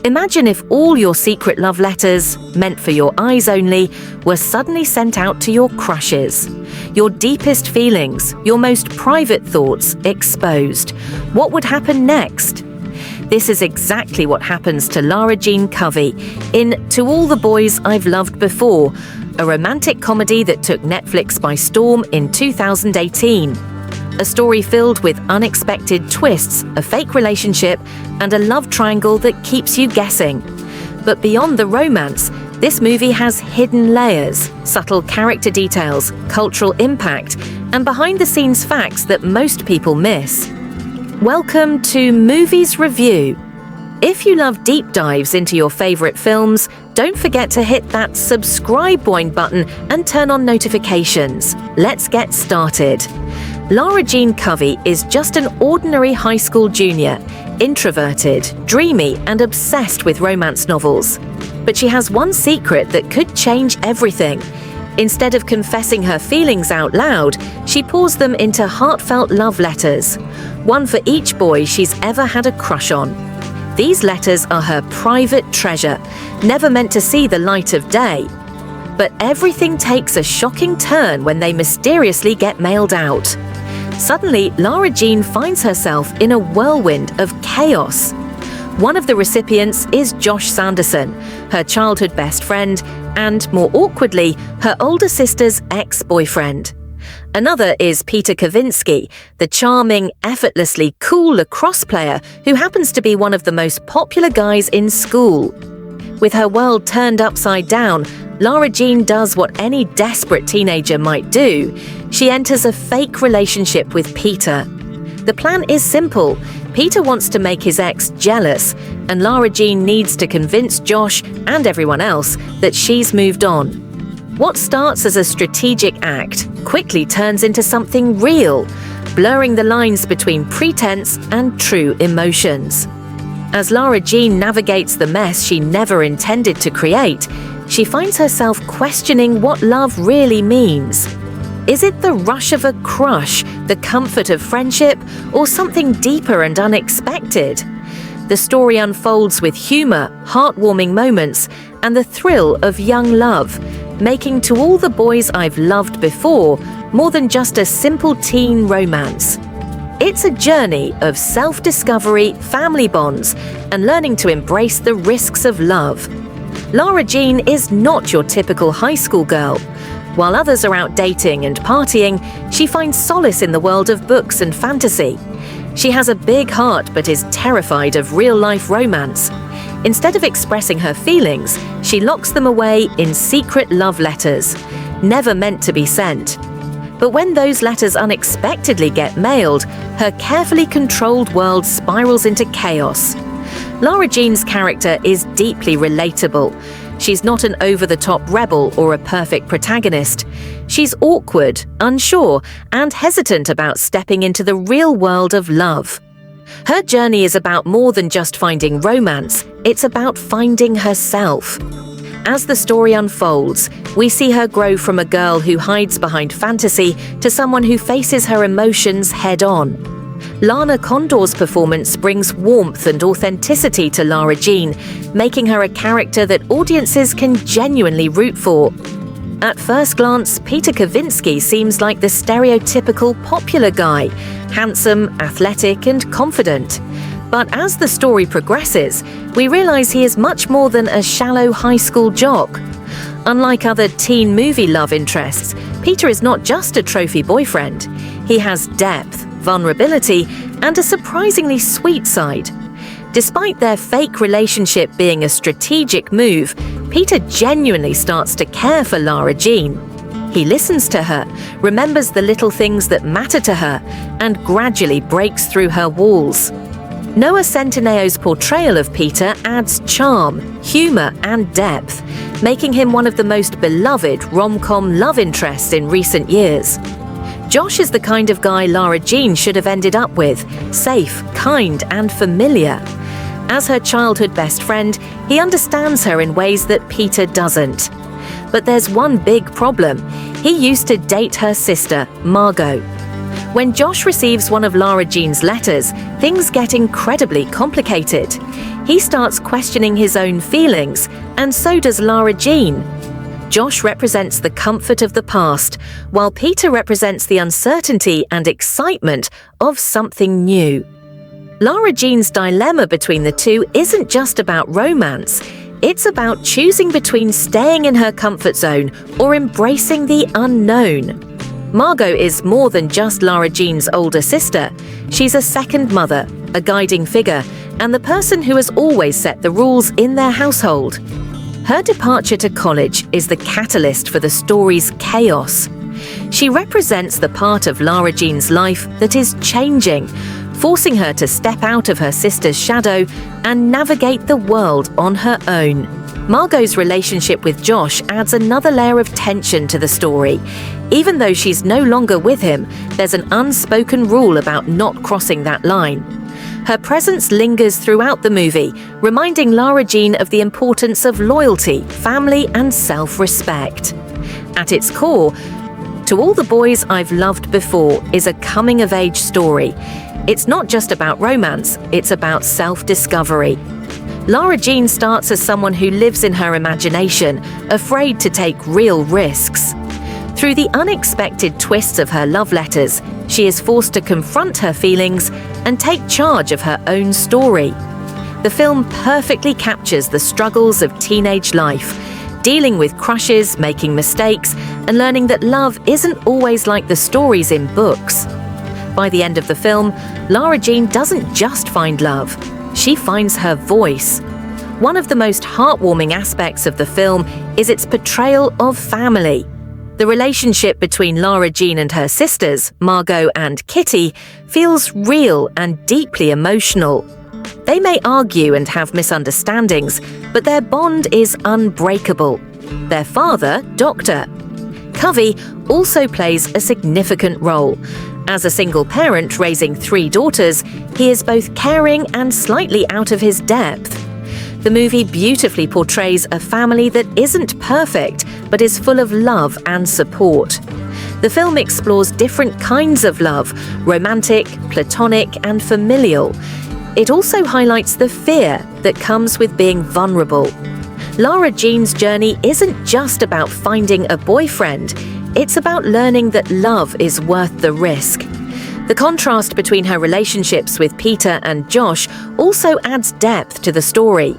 Imagine if all your secret love letters, meant for your eyes only, were suddenly sent out to your crushes. Your deepest feelings, your most private thoughts exposed. What would happen next? This is exactly what happens to Lara Jean Covey in To All the Boys I've Loved Before, a romantic comedy that took Netflix by storm in 2018. A story filled with unexpected twists, a fake relationship, and a love triangle that keeps you guessing. But beyond the romance, this movie has hidden layers, subtle character details, cultural impact, and behind-the-scenes facts that most people miss. Welcome to Movies Review. If you love deep dives into your favorite films, don't forget to hit that subscribe button and turn on notifications. Let's get started. Lara Jean Covey is just an ordinary high school junior, introverted, dreamy, and obsessed with romance novels. But she has one secret that could change everything. Instead of confessing her feelings out loud, she pours them into heartfelt love letters, one for each boy she's ever had a crush on. These letters are her private treasure, never meant to see the light of day. But everything takes a shocking turn when they mysteriously get mailed out. Suddenly, Lara Jean finds herself in a whirlwind of chaos. One of the recipients is Josh Sanderson, her childhood best friend, and, more awkwardly, her older sister's ex-boyfriend. Another is Peter Kavinsky, the charming, effortlessly cool lacrosse player who happens to be one of the most popular guys in school. With her world turned upside down, Lara Jean does what any desperate teenager might do. She enters a fake relationship with Peter. The plan is simple. Peter wants to make his ex jealous, and Lara Jean needs to convince Josh and everyone else that she's moved on. What starts as a strategic act quickly turns into something real, blurring the lines between pretense and true emotions. As Lara Jean navigates the mess she never intended to create, she finds herself questioning what love really means. Is it the rush of a crush, the comfort of friendship, or something deeper and unexpected? The story unfolds with humor, heartwarming moments, and the thrill of young love, making To All the Boys I've Loved Before more than just a simple teen romance. It's a journey of self-discovery, family bonds, and learning to embrace the risks of love. Lara Jean is not your typical high school girl. While others are out dating and partying, she finds solace in the world of books and fantasy. She has a big heart but is terrified of real-life romance. Instead of expressing her feelings, she locks them away in secret love letters, never meant to be sent. But when those letters unexpectedly get mailed, her carefully controlled world spirals into chaos. Lara Jean's character is deeply relatable. She's not an over-the-top rebel or a perfect protagonist. She's awkward, unsure, and hesitant about stepping into the real world of love. Her journey is about more than just finding romance, it's about finding herself. As the story unfolds, we see her grow from a girl who hides behind fantasy to someone who faces her emotions head-on. Lana Condor's performance brings warmth and authenticity to Lara Jean, making her a character that audiences can genuinely root for. At first glance, Peter Kavinsky seems like the stereotypical popular guy, handsome, athletic, and confident. But as the story progresses, we realize he is much more than a shallow high school jock. Unlike other teen movie love interests, Peter is not just a trophy boyfriend. He has depth, vulnerability, and a surprisingly sweet side. Despite their fake relationship being a strategic move, Peter genuinely starts to care for Lara Jean. He listens to her, remembers the little things that matter to her, and gradually breaks through her walls. Noah Centineo's portrayal of Peter adds charm, humor, and depth, making him one of the most beloved rom-com love interests in recent years. Josh is the kind of guy Lara Jean should have ended up with, safe, kind, and familiar. As her childhood best friend, he understands her in ways that Peter doesn't. But there's one big problem. He used to date her sister, Margot. When Josh receives one of Lara Jean's letters, things get incredibly complicated. He starts questioning his own feelings, and so does Lara Jean. Josh represents the comfort of the past, while Peter represents the uncertainty and excitement of something new. Lara Jean's dilemma between the two isn't just about romance. It's about choosing between staying in her comfort zone or embracing the unknown. Margot is more than just Lara Jean's older sister. She's a second mother, a guiding figure, and the person who has always set the rules in their household. Her departure to college is the catalyst for the story's chaos. She represents the part of Lara Jean's life that is changing, forcing her to step out of her sister's shadow and navigate the world on her own. Margot's relationship with Josh adds another layer of tension to the story. Even though she's no longer with him, there's an unspoken rule about not crossing that line. Her presence lingers throughout the movie, reminding Lara Jean of the importance of loyalty, family, and self-respect. At its core, To All the Boys I've Loved Before is a coming-of-age story. It's not just about romance, it's about self-discovery. Lara Jean starts as someone who lives in her imagination, afraid to take real risks. Through the unexpected twists of her love letters, she is forced to confront her feelings and take charge of her own story. The film perfectly captures the struggles of teenage life, dealing with crushes, making mistakes, and learning that love isn't always like the stories in books. By the end of the film, Lara Jean doesn't just find love, she finds her voice. One of the most heartwarming aspects of the film is its portrayal of family. The relationship between Lara Jean and her sisters, Margot and Kitty, feels real and deeply emotional. They may argue and have misunderstandings, but their bond is unbreakable. Their father, Dr. Covey, also plays a significant role. As a single parent raising 3 daughters, he is both caring and slightly out of his depth. The movie beautifully portrays a family that isn't perfect, but is full of love and support. The film explores different kinds of love, romantic, platonic, and familial. It also highlights the fear that comes with being vulnerable. Lara Jean's journey isn't just about finding a boyfriend, it's about learning that love is worth the risk. The contrast between her relationships with Peter and Josh also adds depth to the story.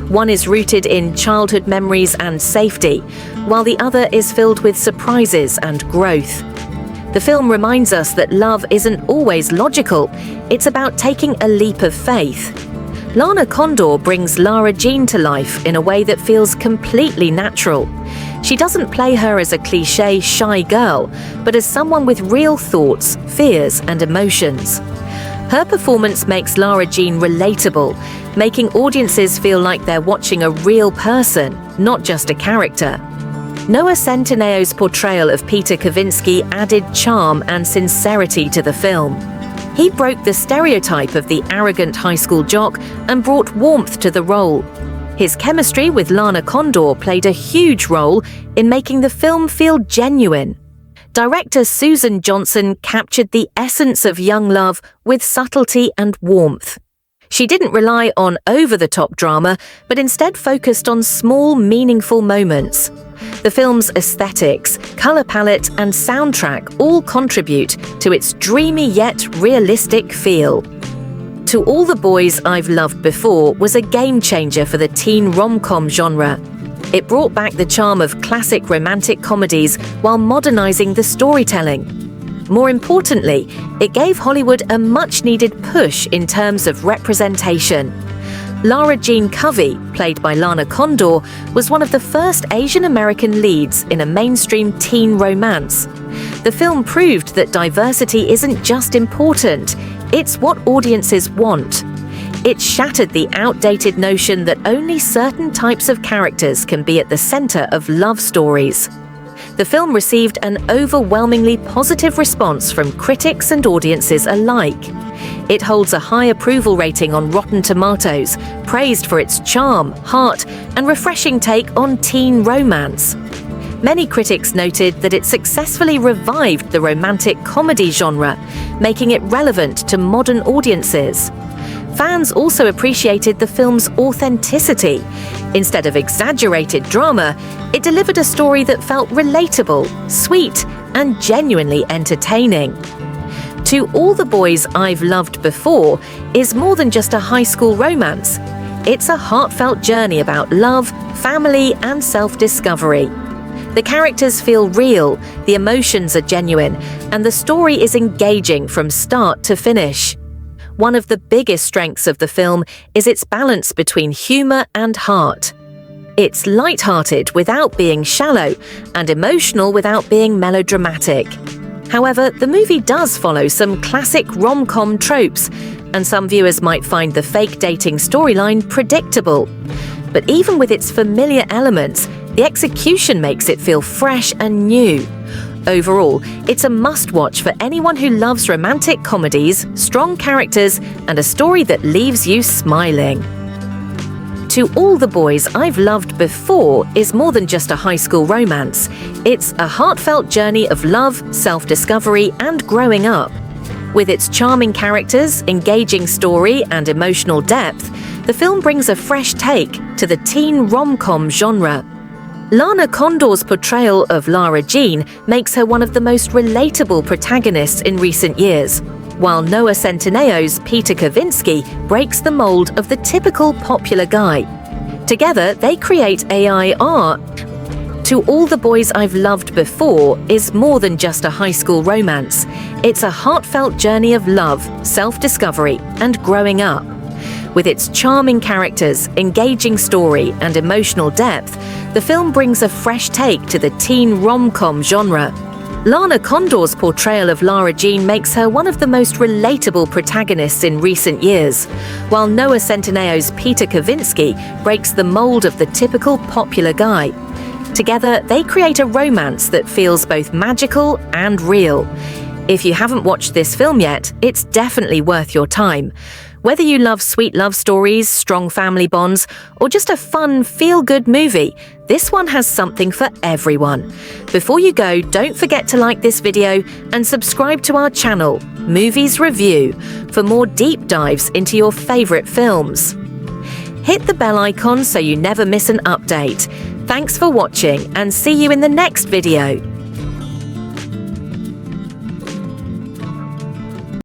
One is rooted in childhood memories and safety, while the other is filled with surprises and growth. The film reminds us that love isn't always logical, it's about taking a leap of faith. Lana Condor brings Lara Jean to life in a way that feels completely natural. She doesn't play her as a cliché, shy girl, but as someone with real thoughts, fears, and emotions. Her performance makes Lara Jean relatable, making audiences feel like they're watching a real person, not just a character. Noah Centineo's portrayal of Peter Kavinsky added charm and sincerity to the film. He broke the stereotype of the arrogant high school jock and brought warmth to the role. His chemistry with Lana Condor played a huge role in making the film feel genuine. Director Susan Johnson captured the essence of young love with subtlety and warmth. She didn't rely on over-the-top drama, but instead focused on small, meaningful moments. The film's aesthetics, color palette, and soundtrack all contribute to its dreamy yet realistic feel. To All the Boys I've Loved Before was a game-changer for the teen rom-com genre. It brought back the charm of classic romantic comedies while modernizing the storytelling. More importantly, it gave Hollywood a much-needed push in terms of representation. Lara Jean Covey, played by Lana Condor, was one of the first Asian American leads in a mainstream teen romance. The film proved that diversity isn't just important, it's what audiences want. It shattered the outdated notion that only certain types of characters can be at the center of love stories. The film received an overwhelmingly positive response from critics and audiences alike. It holds a high approval rating on Rotten Tomatoes, praised for its charm, heart, and refreshing take on teen romance. Many critics noted that it successfully revived the romantic comedy genre, making it relevant to modern audiences. Fans also appreciated the film's authenticity. Instead of exaggerated drama, it delivered a story that felt relatable, sweet, and genuinely entertaining. To All the Boys I've Loved Before is more than just a high school romance. It's a heartfelt journey about love, family, and self-discovery. The characters feel real, the emotions are genuine, and the story is engaging from start to finish. One of the biggest strengths of the film is its balance between humor and heart. It's lighthearted without being shallow and emotional without being melodramatic. However, the movie does follow some classic rom-com tropes, and some viewers might find the fake dating storyline predictable. But even with its familiar elements, the execution makes it feel fresh and new. Overall, it's a must-watch for anyone who loves romantic comedies, strong characters, and a story that leaves you smiling. To All the Boys I've Loved Before is more than just a high school romance. It's a heartfelt journey of love, self-discovery, and growing up. With its charming characters, engaging story, and emotional depth, the film brings a fresh take to the teen rom-com genre. Lana Condor's portrayal of Lara Jean makes her one of the most relatable protagonists in recent years, while Noah Centineo's Peter Kavinsky breaks the mold of the typical popular guy. Together, they create AI art. To All the Boys I've Loved Before is more than just a high school romance. It's a heartfelt journey of love, self-discovery, and growing up. With its charming characters, engaging story, and emotional depth, the film brings a fresh take to the teen rom-com genre. Lana Condor's portrayal of Lara Jean makes her one of the most relatable protagonists in recent years, while Noah Centineo's Peter Kavinsky breaks the mold of the typical popular guy. Together, they create a romance that feels both magical and real. If you haven't watched this film yet, it's definitely worth your time. Whether you love sweet love stories, strong family bonds, or just a fun, feel-good movie, this one has something for everyone. Before you go, don't forget to like this video and subscribe to our channel, Movies Review, for more deep dives into your favorite films. Hit the bell icon so you never miss an update. Thanks for watching, and see you in the next video.